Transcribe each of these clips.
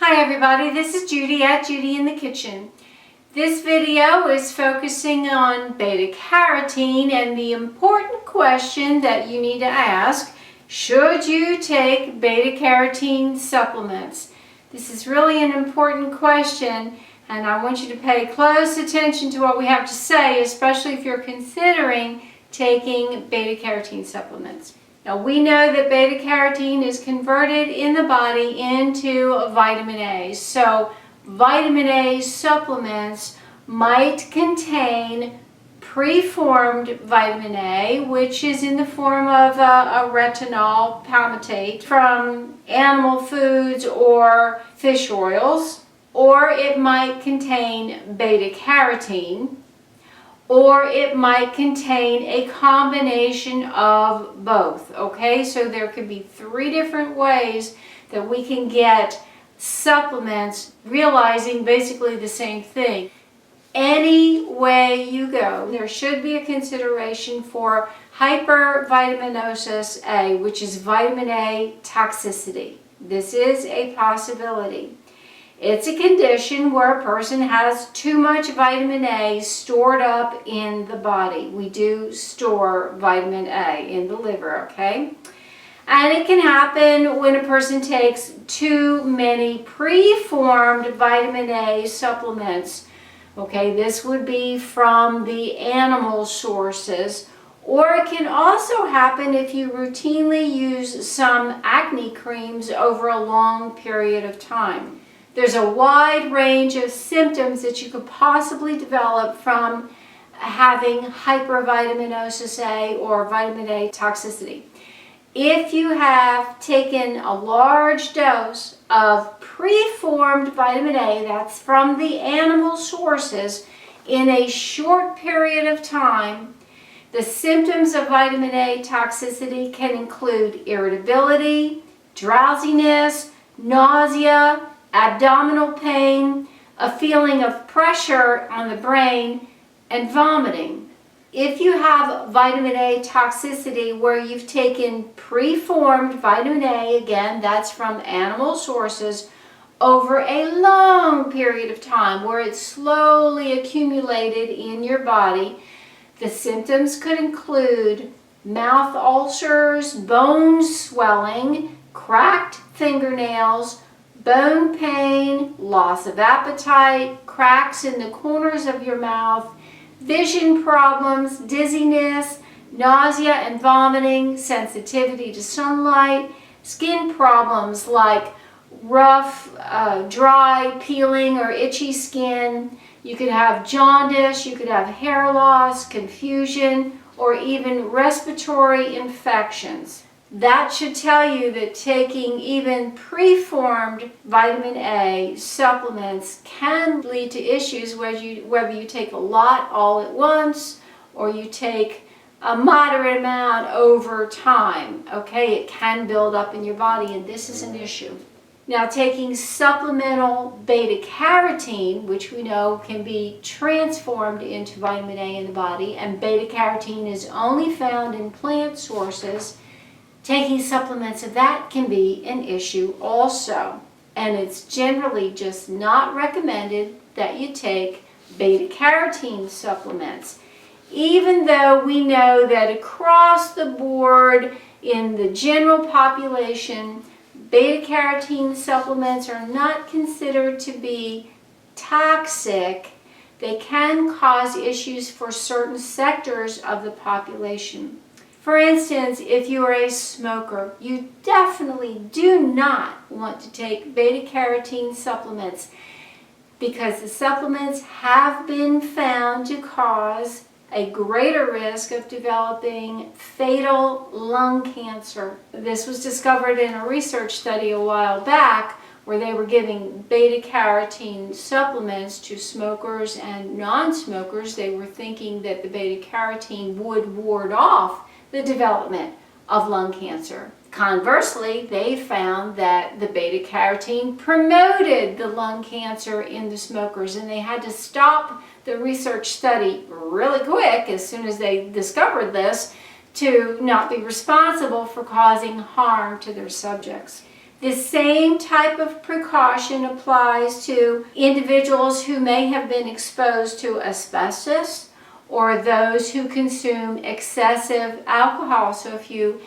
Hi everybody, this is Judy at Judy in the Kitchen. This video is focusing on beta-carotene and the important question that you need to ask: should you take beta-carotene supplements? This is really an important question, and I want you to pay close attention to what we have to say, especially if you're considering taking beta-carotene supplements. Now, we know that beta-carotene is converted in the body into vitamin A. So vitamin A supplements might contain preformed vitamin A, which is in the form of a retinol palmitate from animal foods or fish oils, or it might contain beta-carotene, or it might contain a combination of both, okay? So there could be three different ways that we can get supplements realizing basically the same thing. Any way you go, there should be a consideration for hypervitaminosis A, which is vitamin A toxicity. This is a possibility. It's a condition where a person has too much vitamin A stored up in the body. We do store vitamin A in the liver, okay? And it can happen when a person takes too many preformed vitamin A supplements. Okay, this would be from the animal sources. Or it can also happen if you routinely use some acne creams over a long period of time. There's a wide range of symptoms that you could possibly develop from having hypervitaminosis A or vitamin A toxicity. If you have taken a large dose of preformed vitamin A, that's from the animal sources, in a short period of time, the symptoms of vitamin A toxicity can include irritability, drowsiness, nausea, abdominal pain, a feeling of pressure on the brain, and vomiting. If you have vitamin A toxicity where you've taken preformed vitamin A, again, that's from animal sources, over a long period of time where it's slowly accumulated in your body, the symptoms could include mouth ulcers, bone swelling, cracked fingernails, bone pain, loss of appetite, cracks in the corners of your mouth, vision problems, dizziness, nausea and vomiting, sensitivity to sunlight, skin problems like rough, dry, peeling or itchy skin. You could have jaundice, you could have hair loss, confusion, or even respiratory infections. That should tell you that taking even preformed vitamin A supplements can lead to issues whether you take a lot all at once or you take a moderate amount over time. Okay, it can build up in your body, and this is an issue. Now, taking supplemental beta-carotene, which we know can be transformed into vitamin A in the body, and beta-carotene is only found in plant sources, taking supplements of that can be an issue also. And it's generally just not recommended that you take beta-carotene supplements. Even though we know that across the board in the general population, beta-carotene supplements are not considered to be toxic, they can cause issues for certain sectors of the population. For instance, if you are a smoker, you definitely do not want to take beta-carotene supplements because the supplements have been found to cause a greater risk of developing fatal lung cancer. This was discovered in a research study a while back where they were giving beta-carotene supplements to smokers and non-smokers. They were thinking that the beta-carotene would ward off the development of lung cancer. Conversely, they found that the beta-carotene promoted the lung cancer in the smokers, and they had to stop the research study really quick as soon as they discovered this to not be responsible for causing harm to their subjects. The same type of precaution applies to individuals who may have been exposed to asbestos or those who consume excessive alcohol. So if you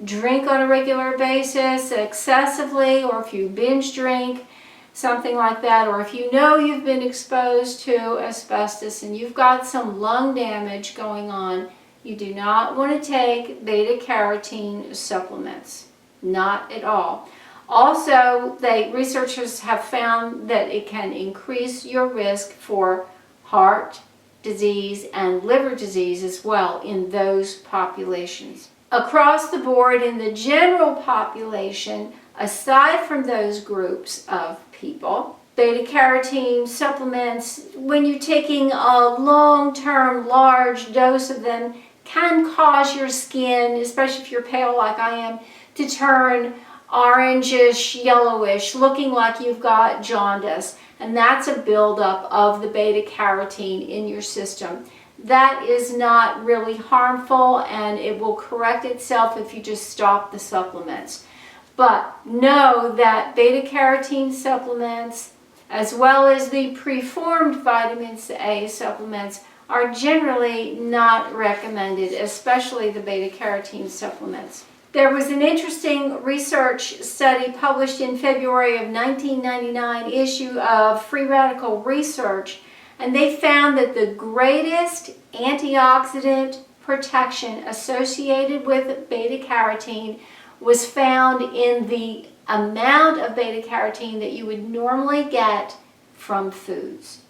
drink on a regular basis excessively, or if you binge drink, something like that, or if you know you've been exposed to asbestos and you've got some lung damage going on, you do not want to take beta-carotene supplements. Not at all. Also, researchers have found that it can increase your risk for heart disease and liver disease as well in those populations. Across the board, in the general population, aside from those groups of people, beta-carotene supplements, when you're taking a long-term large dose of them, can cause your skin, especially if you're pale like I am, to turn orangish, yellowish, looking like you've got jaundice. And that's a buildup of the beta-carotene in your system. That is not really harmful, and it will correct itself if you just stop the supplements. But know that beta-carotene supplements, as well as the preformed vitamin A supplements, are generally not recommended, especially the beta-carotene supplements. There was an interesting research study published in February of 1999 issue of Free Radical Research, and they found that the greatest antioxidant protection associated with beta-carotene was found in the amount of beta-carotene that you would normally get from foods.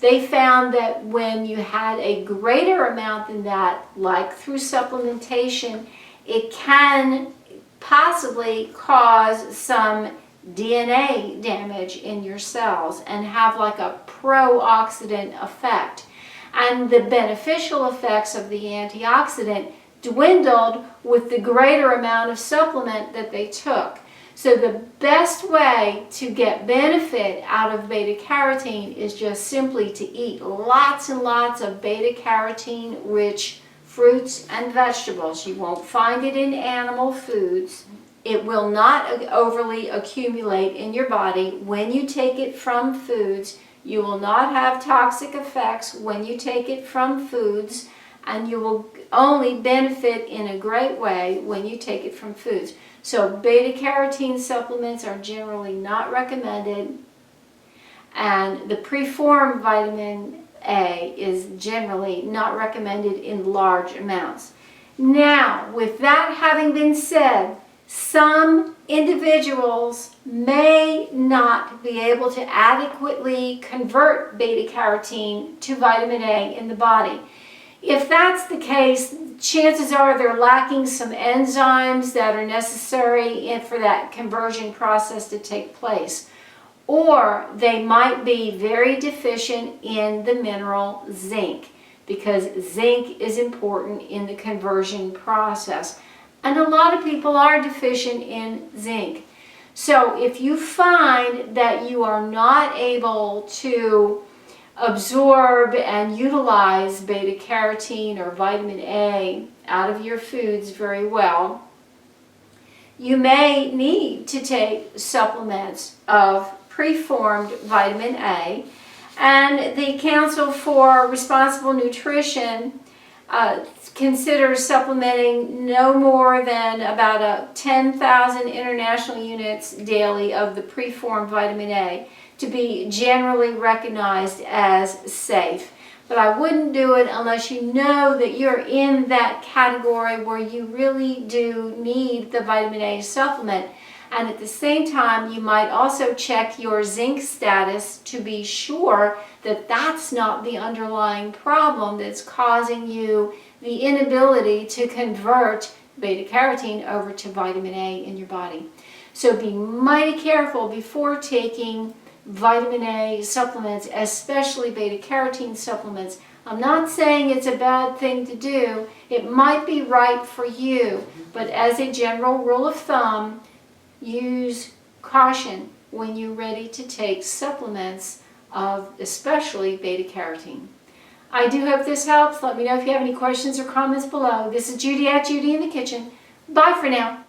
They found that when you had a greater amount than that, like through supplementation, it can possibly cause some DNA damage in your cells and have like a pro-oxidant effect. And the beneficial effects of the antioxidant dwindled with the greater amount of supplement that they took. So the best way to get benefit out of beta-carotene is just simply to eat lots and lots of beta-carotene rich fruits and vegetables. You won't find it in animal foods. It will not overly accumulate in your body when you take it from foods. You will not have toxic effects when you take it from foods, and you will only benefit in a great way when you take it from foods. So beta-carotene supplements are generally not recommended, and the preformed vitamin A is generally not recommended in large amounts. Now, with that having been said, some individuals may not be able to adequately convert beta-carotene to vitamin A in the body. If that's the case, chances are they're lacking some enzymes that are necessary for that conversion process to take place. Or they might be very deficient in the mineral zinc, because zinc is important in the conversion process. And a lot of people are deficient in zinc. So if you find that you are not able to absorb and utilize beta-carotene or vitamin A out of your foods very well, you may need to take supplements of preformed vitamin A. And the Council for Responsible Nutrition considers supplementing no more than about 10,000 international units daily of the preformed vitamin A to be generally recognized as safe. But I wouldn't do it unless you know that you're in that category where you really do need the vitamin A supplement. And at the same time, you might also check your zinc status to be sure that that's not the underlying problem that's causing you the inability to convert beta-carotene over to vitamin A in your body. So be mighty careful before taking vitamin A supplements, especially beta-carotene supplements. I'm not saying it's a bad thing to do. It might be right for you, but as a general rule of thumb, use caution when you're ready to take supplements of especially beta-carotene. I do hope this helps. Let me know if you have any questions or comments below. This is Judy at Judy in the Kitchen. Bye for now.